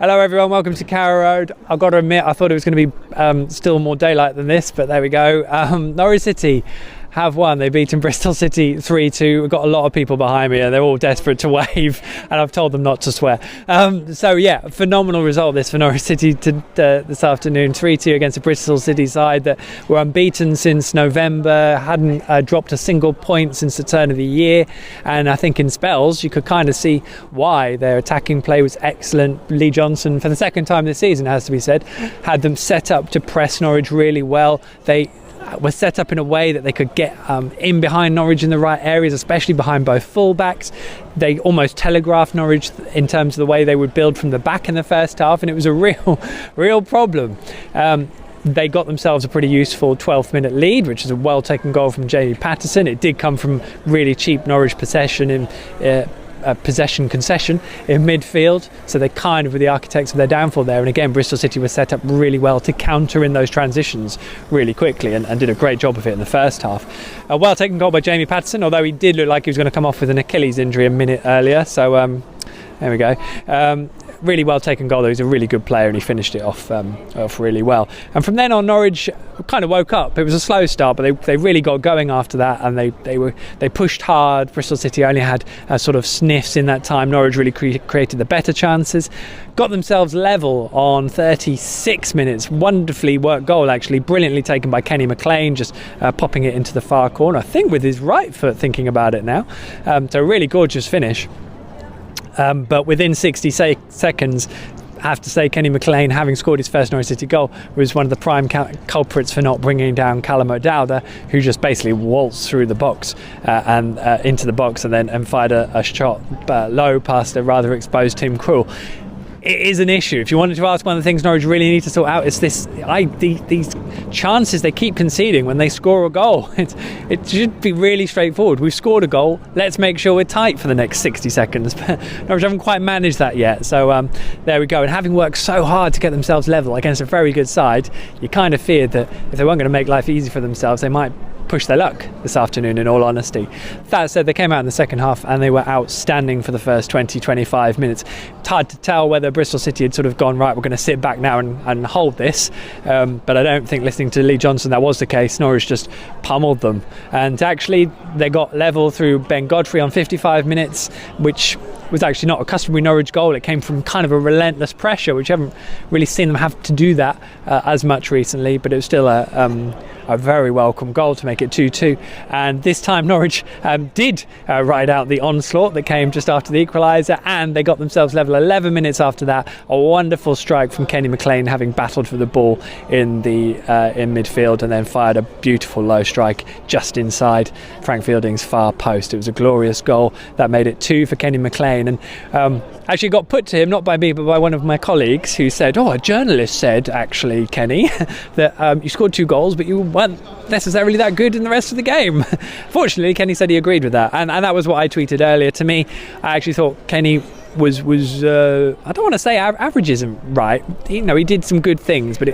Hello everyone, welcome to Carrow Road. I've got to admit, I thought it was going to be still more daylight than this, but there we go. Norwich City have won. They've beaten Bristol City 3-2. We've got a lot of people behind me and they're all desperate to wave, and I've told them not to swear. So yeah, phenomenal result this for Norwich City this afternoon. 3-2 against a Bristol City side that were unbeaten since November, hadn't dropped a single point since the turn of the year, and I think in spells you could kind of see why. Their attacking play was excellent. Lee Johnson, for the second time this season, has to be said, had them set up to press Norwich really well. They were set up in a way that they could get in behind Norwich in the right areas, especially behind both fullbacks. They almost telegraphed Norwich in terms of the way they would build from the back in the first half, and it was a real problem. They got themselves a pretty useful 12th minute lead, which is a well taken goal from Jamie Patterson. It did come from really cheap Norwich possession in possession concession in midfield, so they kind of were the architects of their downfall there. And again, Bristol City was set up really well to counter in those transitions really quickly, and did a great job of it in the first half. A well taken goal by Jamie Patterson, although he did look like he was going to come off with an Achilles injury a minute earlier, so there we go. Really well taken goal though. He's a really good player and he finished it off really well. And from then on, Norwich kind of woke up. It was a slow start, but they really got going after that, and they pushed hard. Bristol City only had sort of sniffs in that time. Norwich really created the better chances, got themselves level on 36 minutes. Wonderfully worked goal, actually, brilliantly taken by Kenny McLean, just popping it into the far corner, I think with his right foot, thinking about it now. So a really gorgeous finish. But within 60 seconds, I have to say, Kenny McLean, having scored his first Norwich City goal, was one of the prime culprits for not bringing down Callum O'Dowda, who just basically waltzed through the box and into the box and fired a shot low past a rather exposed Tim Krul. It is an issue. If you wanted to ask, one of the things Norwich really need to sort out is these chances they keep conceding when they score a goal. It should be really straightforward. We've scored a goal, let's make sure we're tight for the next 60 seconds. But Norwich haven't quite managed that yet. So there we go. And having worked so hard to get themselves level against a very good side, you kind of feared that if they weren't going to make life easy for themselves, they might push their luck this afternoon, in all honesty. That said, they came out in the second half and they were outstanding for the first 20-25 minutes. It's hard to tell whether Bristol City had sort of gone, right, we're going to sit back now and hold this, but I don't think, listening to Lee Johnson, that was the case. Norwich just pummeled them, and actually they got level through Ben Godfrey on 55 minutes, which was actually not a customary Norwich goal. It came from kind of a relentless pressure, which I haven't really seen them have to do that as much recently, but it was still a very welcome goal to make it 2-2. And this time Norwich did ride out the onslaught that came just after the equaliser, and they got themselves level 11 minutes after that. A wonderful strike from Kenny McLean, having battled for the ball in midfield, and then fired a beautiful low strike just inside Frank Fielding's far post. It was a glorious goal that made it 2 for Kenny McLean. And actually got put to him, not by me but by one of my colleagues, who said, a journalist said, actually, Kenny, that you scored 2 goals but you weren't necessarily that good in the rest of the game. Fortunately, Kenny said he agreed with that, and that was what I tweeted earlier. To me, I actually thought Kenny was I don't want to say average isn't right. He did some good things, but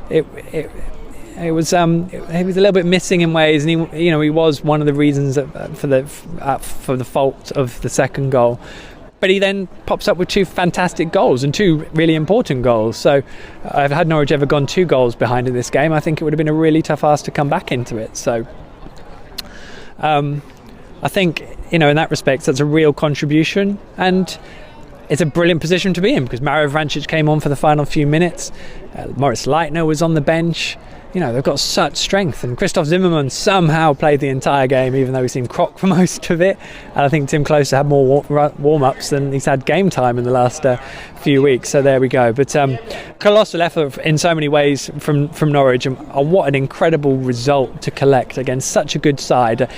it was a little bit missing in ways, and he was one of the reasons for the fault of the second goal. But he then pops up with 2 fantastic goals and 2 really important goals. So had Norwich ever gone 2 goals behind in this game, I think it would have been a really tough ask to come back into it. So I think, in that respect, that's a real contribution, and it's a brilliant position to be in, because Mario Vrancic came on for the final few minutes. Maurice Leitner was on the bench. They've got such strength, and Christoph Zimmermann somehow played the entire game, even though he seemed crocked for most of it. And I think Tim Closer had more warm-ups than he's had game time in the last few weeks. So there we go. But colossal effort in so many ways from Norwich, and what an incredible result to collect against such a good side.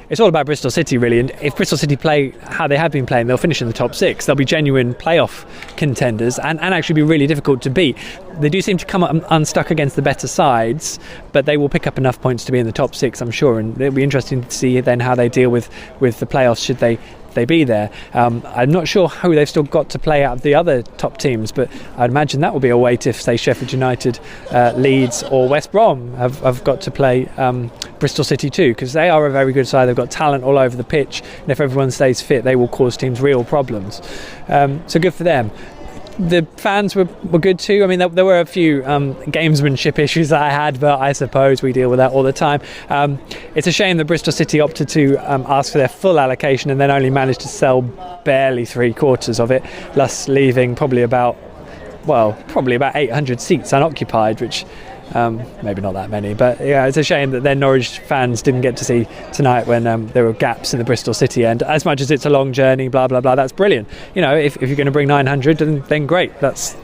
It's all about Bristol City, really, and if Bristol City play how they have been playing, they'll finish in the top 6. They'll be genuine playoff contenders and actually be really difficult to beat. They do seem to come up unstuck against the better sides, but they will pick up enough points to be in the top 6, I'm sure, and it'll be interesting to see then how they deal with the playoffs should they they be there. I'm not sure who they've still got to play out of the other top teams, but I'd imagine that will be a wait if, say, Sheffield United, Leeds or West Brom have got to play Bristol City too, because they are a very good side. They've got talent all over the pitch, and if everyone stays fit, they will cause teams real problems. So good for them. The fans were good too. I mean, there were a few gamesmanship issues that I had, but I suppose we deal with that all the time. It's a shame that Bristol City opted to ask for their full allocation and then only managed to sell barely 3/4 of it, thus leaving probably about 800 seats unoccupied, which maybe not that many, but yeah, it's a shame that then Norwich fans didn't get to see tonight when there were gaps in the Bristol City end. As much as it's a long journey, blah blah blah, that's brilliant. You know, if you're going to bring 900, then great. That's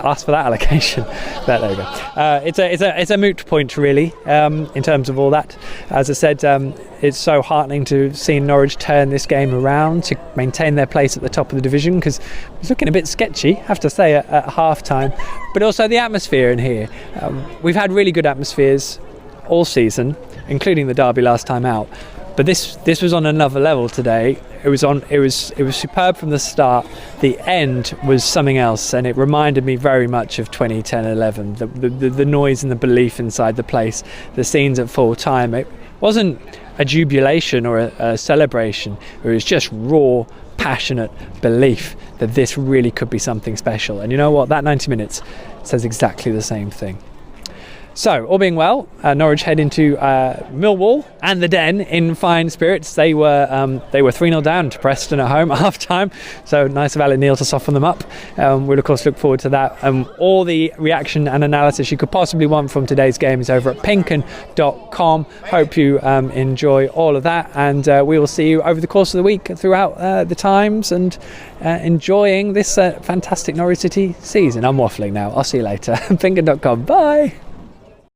ask for that allocation. But there we go. It's a moot point really, in terms of all that. As I said, it's so heartening to see Norwich turn this game around to maintain their place at the top of the division, because it was looking a bit sketchy, I have to say, at half time. But also the atmosphere in here. We've had really good atmospheres all season, including the derby last time out. But this was on another level today. It was superb from the start. The end was something else, and it reminded me very much of 2010-11. The noise and the belief inside the place, the scenes at full time. It wasn't a jubilation or a celebration. It was just raw, passionate belief that this really could be something special. And you know what? That 90 minutes says exactly the same thing. So, all being well, Norwich head into Millwall and the Den in fine spirits. They were 3-0 down to Preston at home at half time, so nice of Alan Neil to soften them up. We'll of course look forward to that. All the reaction and analysis you could possibly want from today's game is over at PinkUn.com. Hope you enjoy all of that, and we will see you over the course of the week throughout the times, and enjoying this fantastic Norwich City season. I'm waffling now. I'll see you later. PinkUn.com. Bye.